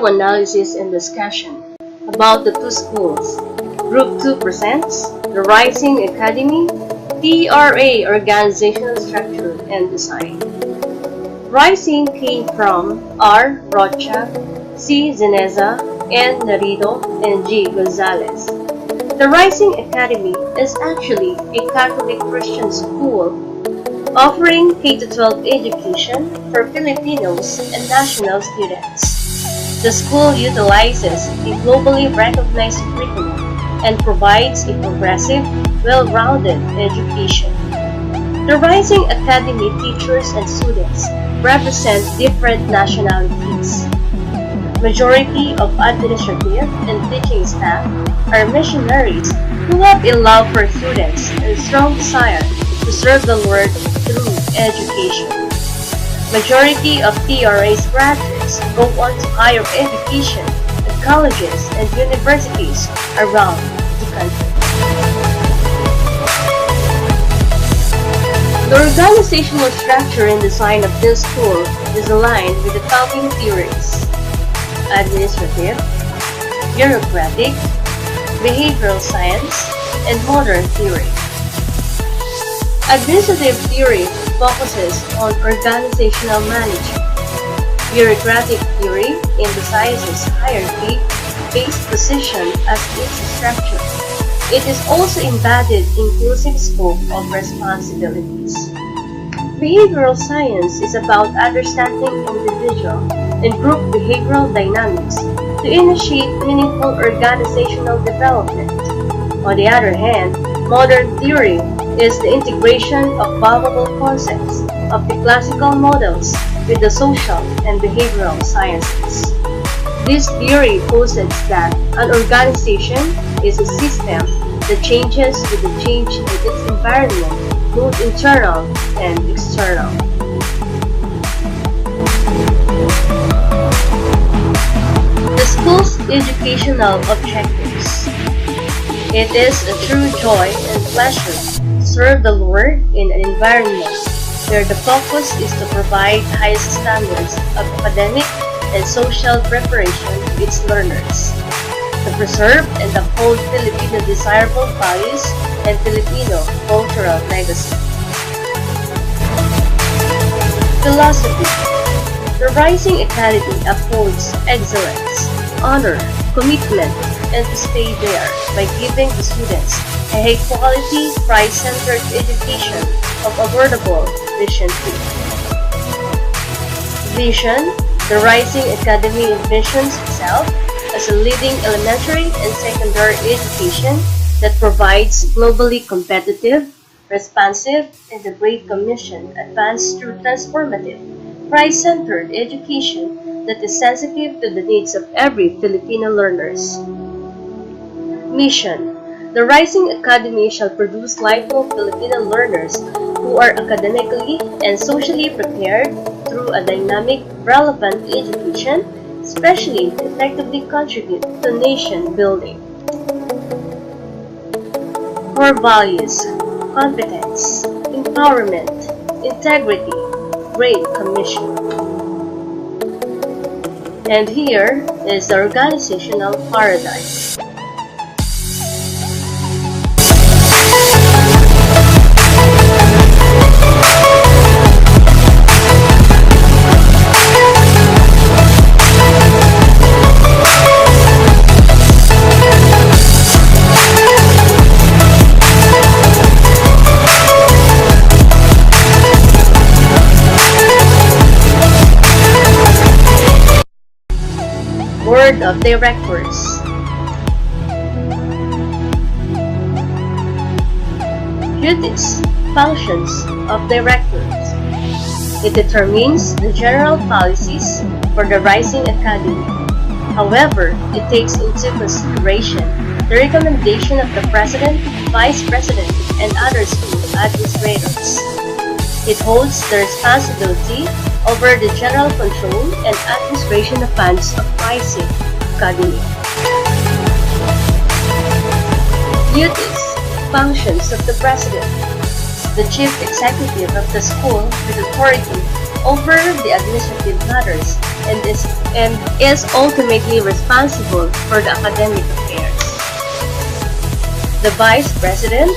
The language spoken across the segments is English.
Now analysis and discussion about the two schools. Group 2 presents The Rising Academy, TRA Organizational Structure and Design. Rising came from R. Rocha, C. Zeneza, N. Narido, and G. Gonzalez. The Rising Academy is actually a Catholic Christian school offering K-12 education for Filipinos and national students. The school utilizes a globally recognized curriculum and provides a progressive, well-rounded education. The Rising Academy teachers and students represent different nationalities. Majority of administrative and teaching staff are missionaries who have a love for students and strong desire to serve the Lord through education. Majority of TRA's graduates go on to higher education at colleges and universities around the country. The organizational structure and design of this school is aligned with the following theories: administrative, bureaucratic, behavioral science, and modern theory. Administrative theory focuses on organizational management. Bureaucratic theory emphasizes hierarchy-based position as its structure. It is also embedded inclusive scope of responsibilities. Behavioral science is about understanding individual and group behavioral dynamics to initiate meaningful organizational development. On the other hand, modern theory is the integration of valuable concepts of the classical models with the social and behavioral sciences. This theory posits that an organization is a system that changes with the change in its environment, both internal and external. The school's educational objectives. It is a true joy and pleasure to serve the Lord in an environment where the focus is to provide highest standards of academic and social preparation to its learners, to preserve and uphold Filipino desirable values and Filipino cultural legacy. Philosophy. The Rising Academy upholds excellence, honor, commitment, and to stay there by giving the students a high-quality, Christ-centered education of affordable tuition fee. Vision. The Rising Academy envisions itself as a leading elementary and secondary education that provides globally competitive, responsive, and the Great Commission advanced through transformative, Christ-centered education that is sensitive to the needs of every Filipino learners. Mission. The Rising Academy shall produce lifelong Filipino learners who are academically and socially prepared through a dynamic, relevant education, especially to effectively contribute to nation building. Core values: competence, empowerment, integrity, Great Commission. And here is the organizational paradigm. Board of Directors. Duties, functions of directors. It determines the general policies for the Rising Academy. However, it takes into consideration the recommendation of the President, Vice President, and other school administrators. It holds the responsibility over the general control and administration of funds of Rising Academy. Duties, functions of the President. The Chief Executive of the school with authority over the administrative matters and is ultimately responsible for the academic affairs. The Vice President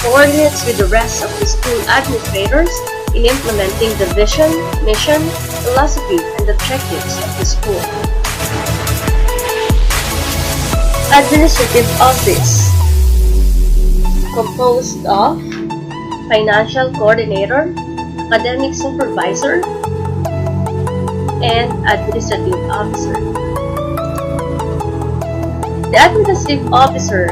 coordinates with the rest of the school administrators in implementing the vision, mission, philosophy, and objectives of the school. Administrative Office, composed of Financial Coordinator, Academic Supervisor, and Administrative Officer. The Administrative Officer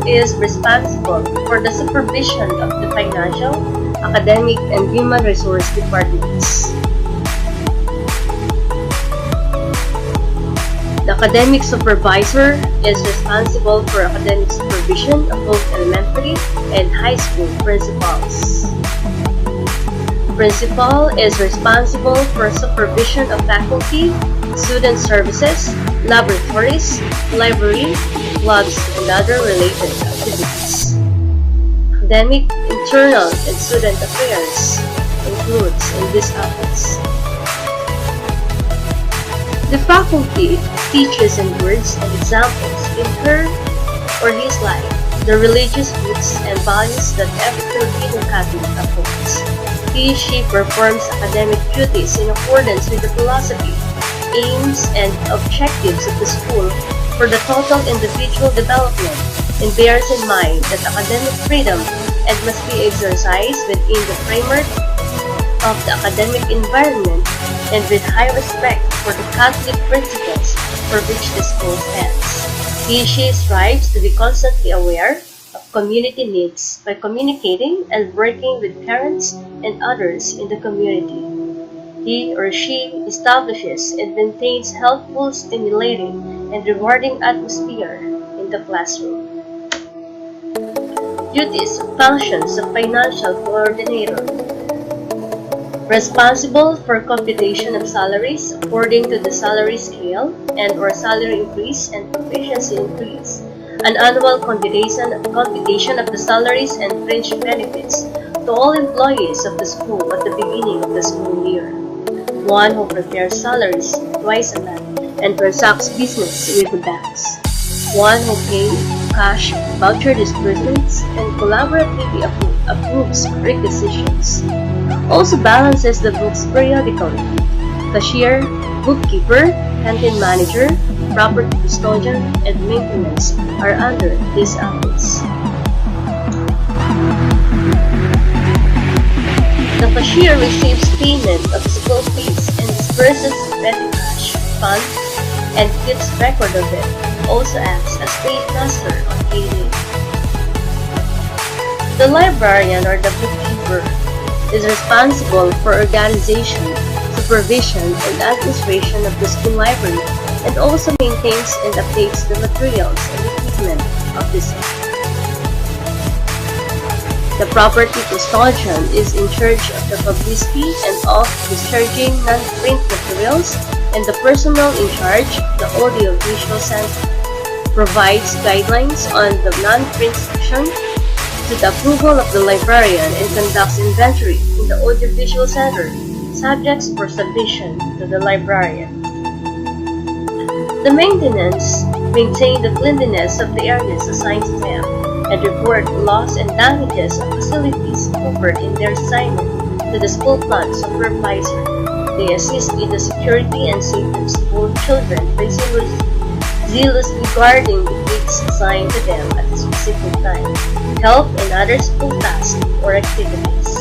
is responsible for the supervision of the financial, academic, and human resource departments. The Academic Supervisor is responsible for academic supervision of both elementary and high school principals. Principal is responsible for supervision of faculty, student services, laboratories, library, clubs, and other related activities. Academic, internal, and student affairs includes in this office. The faculty teaches in words and examples in her or his life the religious roots and values that every Filipino Catholic upholds. She performs academic duties in accordance with the philosophy, aims, and objectives of the school for the total individual development and bears in mind that academic freedom must be exercised within the framework of the academic environment and with high respect for the Catholic principles for which the school stands. She strives to be constantly aware of community needs by communicating and working with parents and others in the community. He or she establishes and maintains helpful, stimulating, and rewarding atmosphere in the classroom. Duties and functions of Financial Coordinator. Responsible for computation of salaries according to the salary scale and/or salary increase and proficiency increase, an annual computation of the salaries and fringe benefits to all employees of the school at the beginning of the school year. One who prepares salaries twice a month and transacts business with the banks. One who pays cash voucher disbursements and collaboratively approves requisitions. Also balances the books periodically. Cashier, bookkeeper, canteen manager, property custodian, and maintenance are under this office. The cashier receives payment of school fees and disburses petty cash funds and keeps record of it. Also acts as paymaster on payday. The librarian or the bookkeeper is responsible for organization, supervision, and administration of the school library and also maintains and updates the materials and equipment of the school. The property custodian is in charge of the publicity and of discharging non-print materials, and the personnel in charge of the audio-visual center provides guidelines on the non-print section to the approval of the librarian and conducts inventory in the audiovisual center, subjects for submission to the librarian. The maintenance maintain the cleanliness of the areas assigned to them and report loss and damages of facilities covered in their assignment to the school plant supervisor. They assist in the security and safety of school children by zealously guarding the gates assigned to them at a specific time, help in other school tasks or activities.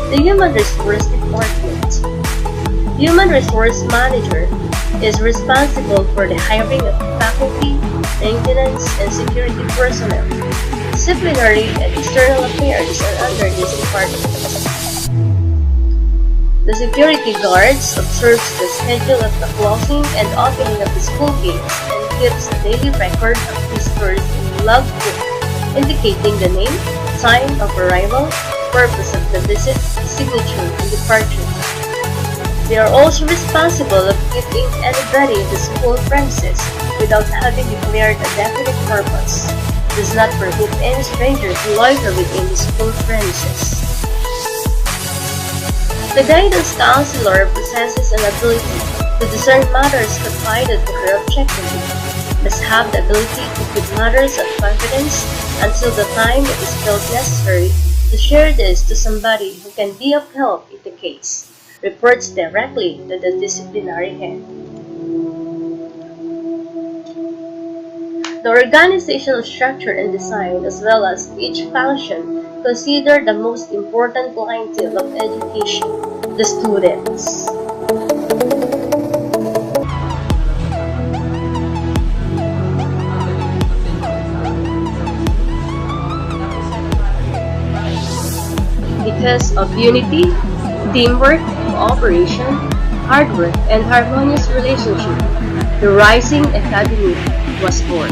The Human Resource Department. Human Resource Manager is responsible for the hiring of faculty, maintenance, and security personnel. Disciplinary and external affairs are under this department. The security guards observes the schedule of the closing and opening of the school gates and keeps a daily record of visitors in log book, indicating the name, time of arrival, purpose of the visit, signature, and departure. They are also responsible of keeping anybody in the school premises without having declared a definite purpose. Does not permit any stranger to loiter within the school premises. The guidance counselor possesses an ability to discern matters confided to her objectively, must have the ability to keep matters of confidence until the time it is felt necessary to share this to somebody who can be of help in the case, reports directly to the disciplinary head. The organizational structure and design, as well as each function, consider the most important clientele of education, the students. Because of unity, teamwork, cooperation, hard work, and harmonious relationship, the Rising Academy was born.